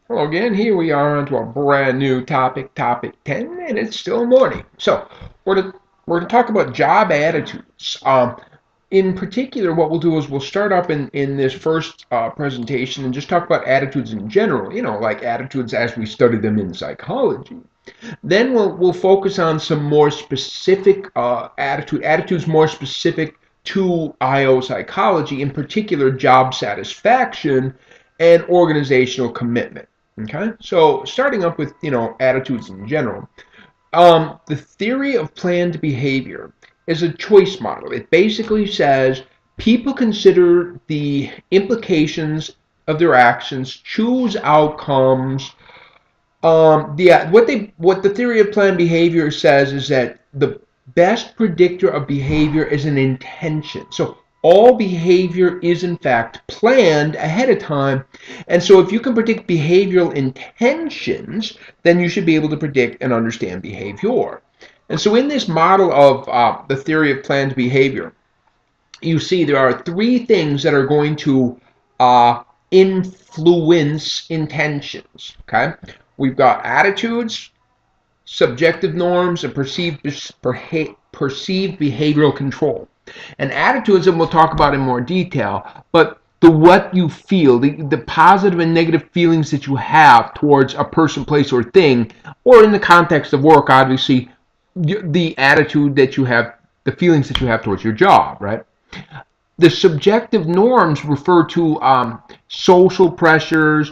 Hello again. Here we are onto a brand new topic, topic 10, and it's still morning. So we're to talk about job attitudes. In particular, what we'll do is we'll start up in this first presentation and just talk about attitudes in general. Like attitudes as we study them in psychology. Then we'll focus on some more specific attitudes more specific to IO psychology, in particular job satisfaction and organizational commitment. Okay, so starting up with attitudes in general, the theory of planned behavior is a choice model. It basically says people consider the implications of their actions, choose outcomes. What the theory of planned behavior says is that the best predictor of behavior is an intention. So all behavior is in fact planned ahead of time, and so if you can predict behavioral intentions, then you should be able to predict and understand behavior. And so in this model of the theory of planned behavior, you see there are three things that are going to influence intentions. Okay, we've got attitudes, subjective norms, and perceived behavioral control. And attitudes, and we'll talk about in more detail, but the what you feel, the positive and negative feelings that you have towards a person, place, or thing, or in the context of work, obviously, the attitude that you have, the feelings that you have towards your job, right? The subjective norms refer to social pressures,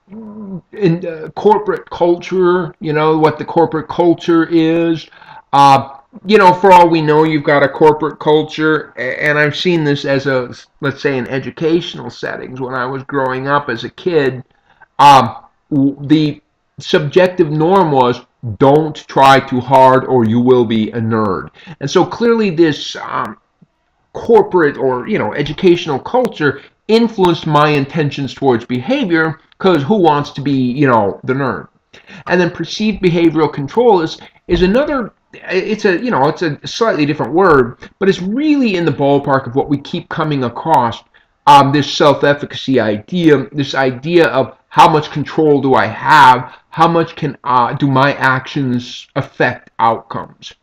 in corporate culture, what the corporate culture is. For all we know, you've got a corporate culture, and I've seen this as let's say, in educational settings. When I was growing up as a kid, um, the subjective norm was don't try too hard or you will be a nerd. And so clearly this corporate or educational culture influenced my intentions towards behavior, because who wants to be the nerd? And then perceived behavioral control is another. It's a slightly different word, but it's really in the ballpark of what we keep coming across, this self-efficacy idea, this idea of how much control do I have, how much can do my actions affect outcomes.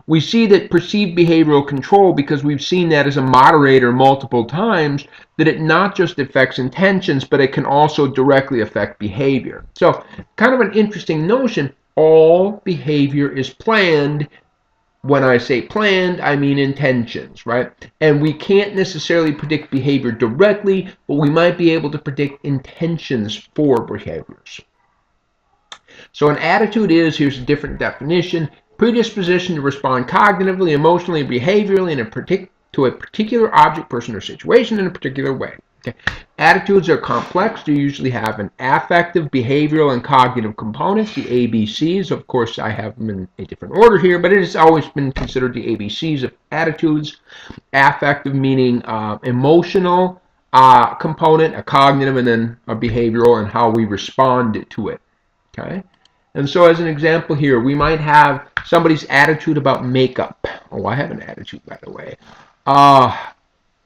We see that perceived behavioral control, because we've seen that as a moderator multiple times, that it not just affects intentions, but it can also directly affect behavior. So, kind of an interesting notion. All behavior is planned. When I say planned, I mean intentions, right? And we can't necessarily predict behavior directly, but we might be able to predict intentions for behaviors. So an attitude is, here's a different definition, predisposition to respond cognitively, emotionally, behaviorally to a particular object, person, or situation in a particular way. Okay. Attitudes are complex. They usually have an affective, behavioral, and cognitive components, the ABCs. Of course, I have them in a different order here, but it has always been considered the ABCs of attitudes. Affective meaning emotional component, a cognitive, and then a behavioral, and how we respond to it. Okay. And so as an example here, we might have somebody's attitude about makeup. Oh, I have an attitude, by the way. Uh,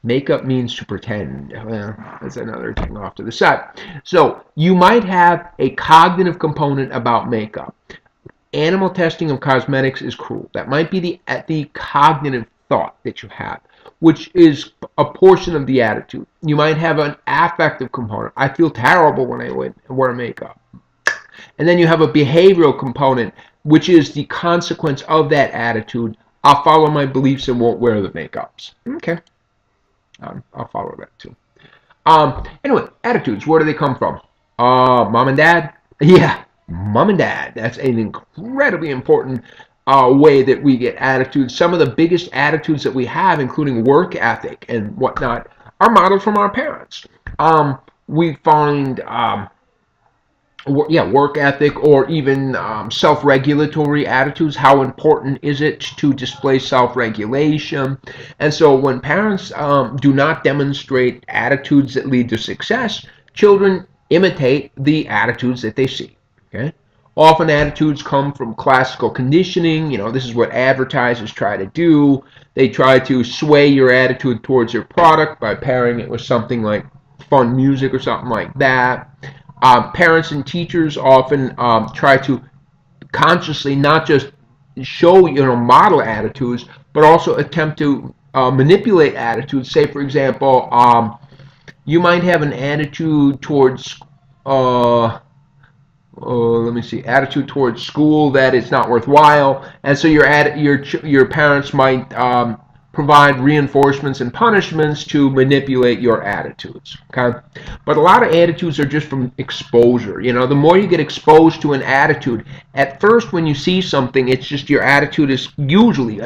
Makeup means to pretend. Well, that's another thing off to the side. So you might have a cognitive component about makeup. Animal testing of cosmetics is cruel. That might be the cognitive thought that you have, which is a portion of the attitude. You might have an affective component. I feel terrible when I wear makeup. And then you have a behavioral component, which is the consequence of that attitude. I'll follow my beliefs and won't wear the makeups. Okay, I'll follow that too. Anyway, attitudes. Where do they come from? Mom and dad. Yeah, mom and dad. That's an incredibly important way that we get attitudes. Some of the biggest attitudes that we have, including work ethic and whatnot, are modeled from our parents. We find work ethic, or even self-regulatory attitudes. How important is it to display self-regulation? And so when parents do not demonstrate attitudes that lead to success, children imitate the attitudes that they see. Okay. Often attitudes come from classical conditioning. This is what advertisers try to do. They try to sway your attitude towards your product by pairing it with something like fun music or something like that. Parents and teachers often try to consciously not just show, model attitudes, but also attempt to manipulate attitudes. Say, for example, you might have an attitude towards let me see, attitude towards school that it's not worthwhile, and so your parents might provide reinforcements and punishments to manipulate your attitudes. Okay, but a lot of attitudes are just from exposure. The more you get exposed to an attitude, at first when you see something, it's just your attitude is usually,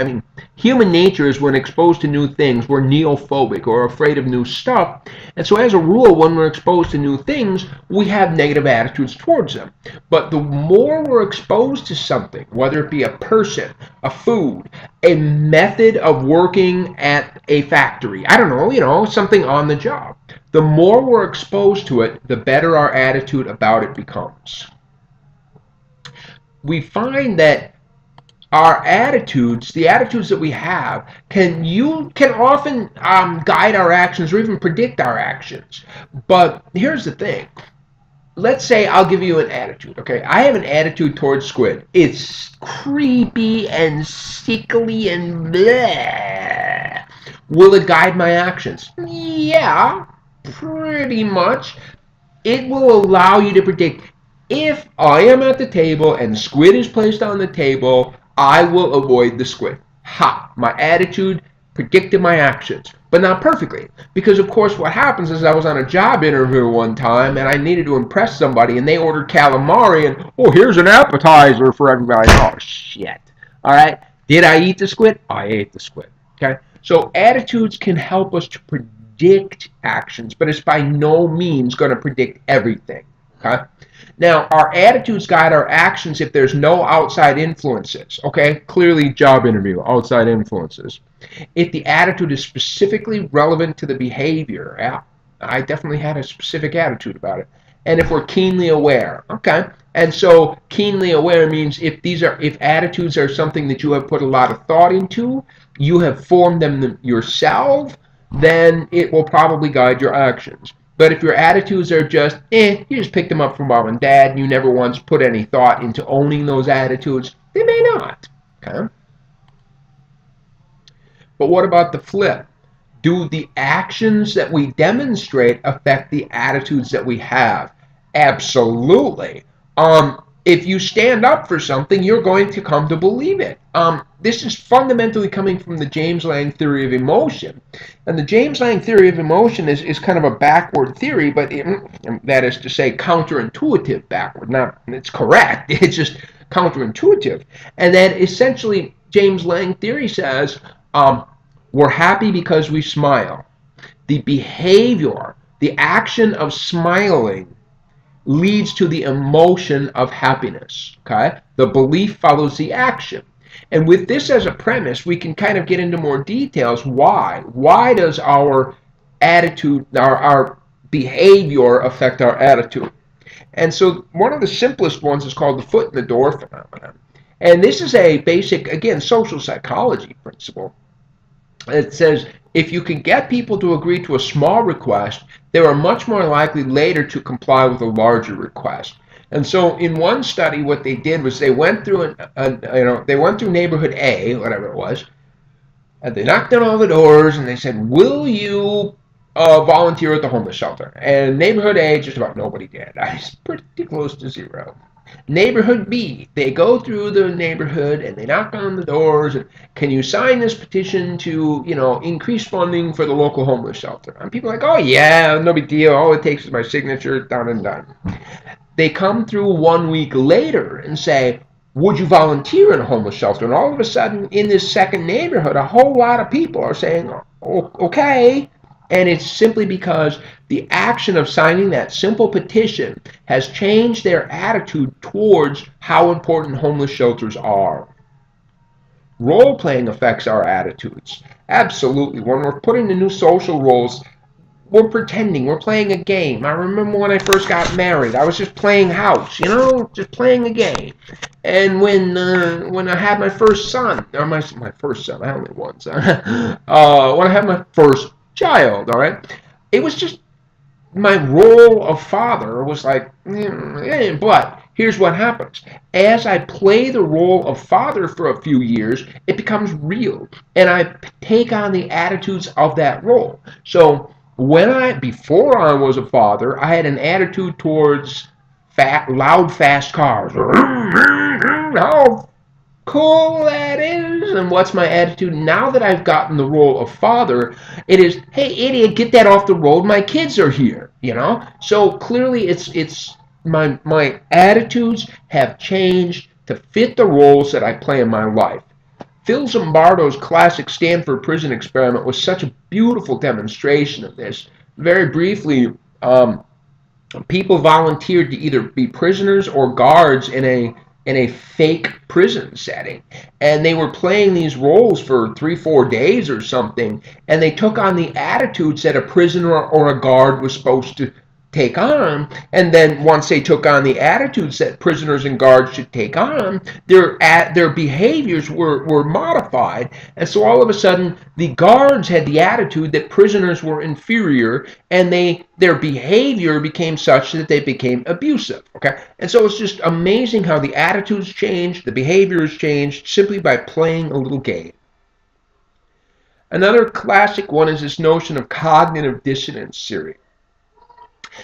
human nature is when exposed to new things, we're neophobic or afraid of new stuff, and so as a rule, when we're exposed to new things, we have negative attitudes towards them. But the more we're exposed to something, whether it be a person, a food, a method of working at a factory, I don't know, something on the job, the more we're exposed to it, the better our attitude about it becomes. We find that our attitudes, the attitudes that we have, can often guide our actions or even predict our actions. But here's the thing. Let's say I'll give you an attitude, okay? I have an attitude towards squid. It's creepy and sickly and bleh. Will it guide my actions? Yeah, pretty much. It will allow you to predict, if I am at the table and squid is placed on the table, I will avoid the squid. Ha! My attitude predicted my actions, but not perfectly. Because of course what happens is I was on a job interview one time and I needed to impress somebody and they ordered calamari and, oh, here's an appetizer for everybody. Oh, shit. All right. Did I eat the squid? I ate the squid. Okay. So attitudes can help us to predict actions, but it's by no means going to predict everything. Okay. Now, our attitudes guide our actions if there's no outside influences. Okay. Clearly, job interview, outside influences. If the attitude is specifically relevant to the behavior, yeah, I definitely had a specific attitude about it. And if we're keenly aware, okay. And so keenly aware means if attitudes are something that you have put a lot of thought into, you have formed them yourself, then it will probably guide your actions. But if your attitudes are just, you just picked them up from mom and dad, and you never once put any thought into owning those attitudes, they may not. Okay. But what about the flip? Do the actions that we demonstrate affect the attitudes that we have? Absolutely. If you stand up for something, you're going to come to believe it. This is fundamentally coming from the James Lange theory of emotion. And the James Lange theory of emotion is kind of a backward theory, but that is to say counterintuitive backward. Not, it's correct, it's just counterintuitive. And that essentially James Lange theory says, we're happy because we smile. The behavior, the action of smiling leads to the emotion of happiness. Okay? The belief follows the action. And with this as a premise, we can kind of get into more details. Why? Why does our attitude, our behavior affect our attitude? And so one of the simplest ones is called the foot in the door phenomenon. And this is a basic, again, social psychology principle. It says if you can get people to agree to a small request, they are much more likely later to comply with a larger request. And so in one study, what they did was they went through they went through neighborhood A, whatever it was, and they knocked on all the doors and they said, "Will you volunteer at the homeless shelter?" And neighborhood A, just about nobody did. It's pretty close to zero. Neighborhood B, they go through the neighborhood and they knock on the doors and, can you sign this petition to, increase funding for the local homeless shelter? And people are like, oh yeah, no big deal. All it takes is my signature, done and done. They come through 1 week later and say, would you volunteer in a homeless shelter? And all of a sudden, in this second neighborhood, a whole lot of people are saying, oh, okay. And it's simply because the action of signing that simple petition has changed their attitude towards how important homeless shelters are. Role-playing affects our attitudes. Absolutely. When we're put into new social roles, we're pretending, we're playing a game. I remember when I first got married, I was just playing house, just playing a game. And when I had my first son, or my first son, I only had one son, when I had my first child, all right, it was just my role of father was like, but here's what happens. As I play the role of father for a few years, it becomes real, and I take on the attitudes of that role. So before I was a father, I had an attitude towards loud, fast cars. How cool that is. And what's my attitude now that I've gotten the role of father? It is, hey idiot, get that off the road, my kids are here, so clearly it's my attitudes have changed to fit the roles that I play in my life. Phil Zimbardo's classic Stanford prison experiment was such a beautiful demonstration of this. Very briefly, people volunteered to either be prisoners or guards in a fake prison setting, and they were playing these roles for 3-4 days or something, and they took on the attitudes that a prisoner or a guard was supposed to take on. And then once they took on the attitudes that prisoners and guards should take on, their behaviors were modified. And so all of a sudden the guards had the attitude that prisoners were inferior, and their behavior became such that they became abusive. Okay, and so it's just amazing how the attitudes changed, the behaviors changed simply by playing a little game. Another classic one is this notion of cognitive dissonance theory.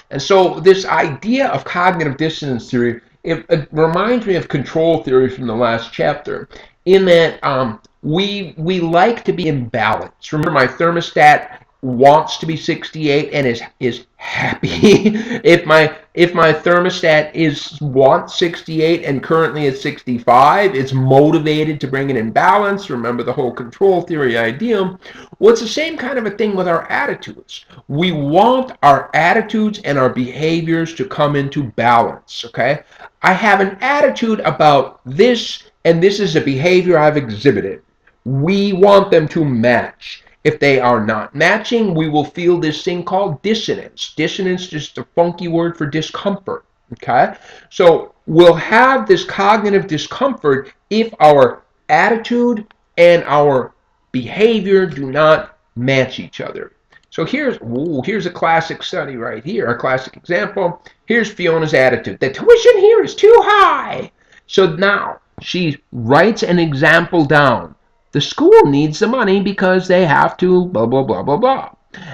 And so this idea of cognitive dissonance theory, it reminds me of control theory from the last chapter, in that we like to be in balance. Remember, my thermostat wants to be 68 and is happy. if my thermostat wants 68 and currently it's 65, it's motivated to bring it in balance. Remember the whole control theory idea. Well, it's the same kind of a thing with our attitudes. We want our attitudes and our behaviors to come into balance. Okay, I have an attitude about this, and this is a behavior I've exhibited. We want them to match. If they are not matching, we will feel this thing called dissonance. Dissonance is just a funky word for discomfort. Okay? So we'll have this cognitive discomfort if our attitude and our behavior do not match each other. So here's a classic study right here, a classic example. Here's Fiona's attitude. The tuition here is too high. So now she writes an example down. The school needs the money because they have to blah, blah, blah, blah, blah.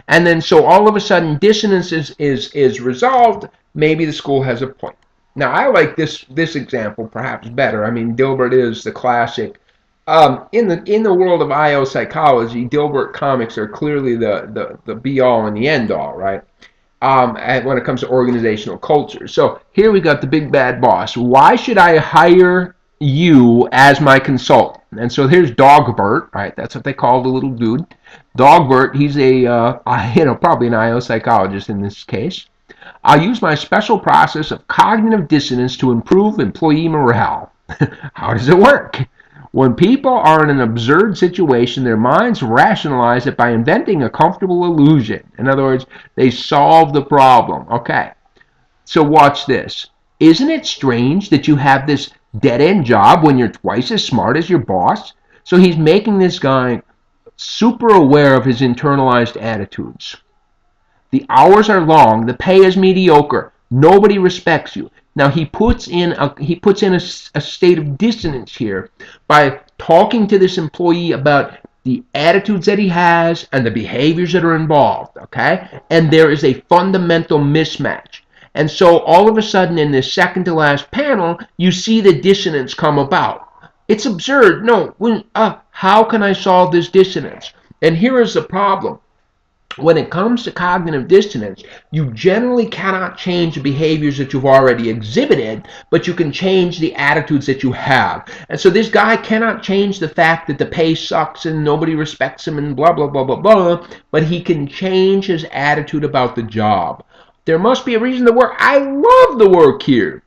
And then so all of a sudden dissonance is resolved. Maybe the school has a point. Now I like this example perhaps better. I mean, Dilbert is the classic. In the world of IO psychology, Dilbert comics are clearly the be all and the end all, right? When it comes to organizational culture. So here we got the big bad boss. Why should I hire you as my consultant? And so here's Dogbert, right? That's what they call the little dude. Dogbert, he's probably an IO psychologist in this case. I'll use my special process of cognitive dissonance to improve employee morale. How does it work? When people are in an absurd situation, their minds rationalize it by inventing a comfortable illusion. In other words, they solve the problem. Okay, so watch this. Isn't it strange that you have this dead-end job when you're twice as smart as your boss? So he's making this guy super aware of his internalized attitudes. The hours are long, the pay is mediocre, nobody respects you. Now he puts in a state of dissonance here by talking to this employee about the attitudes that he has and the behaviors that are involved, okay? And there is a fundamental mismatch. And so all of a sudden in this second to last panel, you see the dissonance come about. It's absurd. No, how can I solve this dissonance? And here is the problem. When it comes to cognitive dissonance, you generally cannot change the behaviors that you've already exhibited, but you can change the attitudes that you have. And so this guy cannot change the fact that the pay sucks and nobody respects him and blah, blah, blah, blah, blah, but he can change his attitude about the job. There must be a reason to work. I love the work here.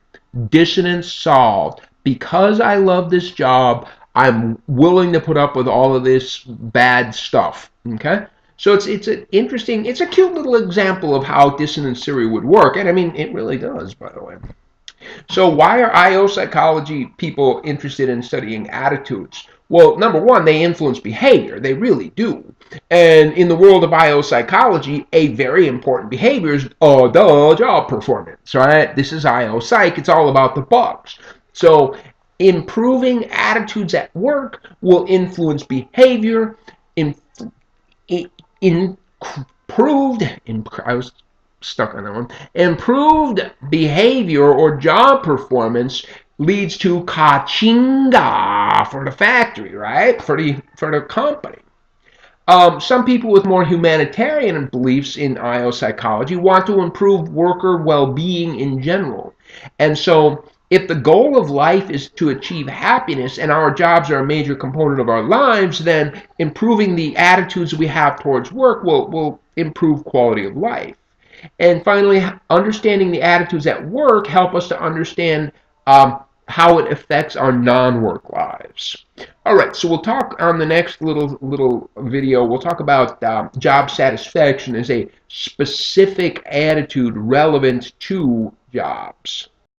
Dissonance solved. Because I love this job, I'm willing to put up with all of this bad stuff. Okay? So it's an interesting, it's a cute little example of how dissonance theory would work. And I mean, it really does, by the way. So why are IO psychology people interested in studying attitudes? Well, number one, they influence behavior. They really do. And in the world of IO psychology, a very important behavior is the job performance, right? This is IO psych. It's all about the bugs. So improving attitudes at work will influence behavior. In, I was stuck on that one. Improved behavior or job performance leads to kachinga for the factory, right? For the company. Some people with more humanitarian beliefs in IO psychology want to improve worker well-being in general. And so if the goal of life is to achieve happiness and our jobs are a major component of our lives, then improving the attitudes we have towards work will improve quality of life. And finally, understanding the attitudes at work help us to understand how it affects our non-work lives. All right, so we'll talk on the next little video. We'll talk about job satisfaction as a specific attitude relevant to jobs.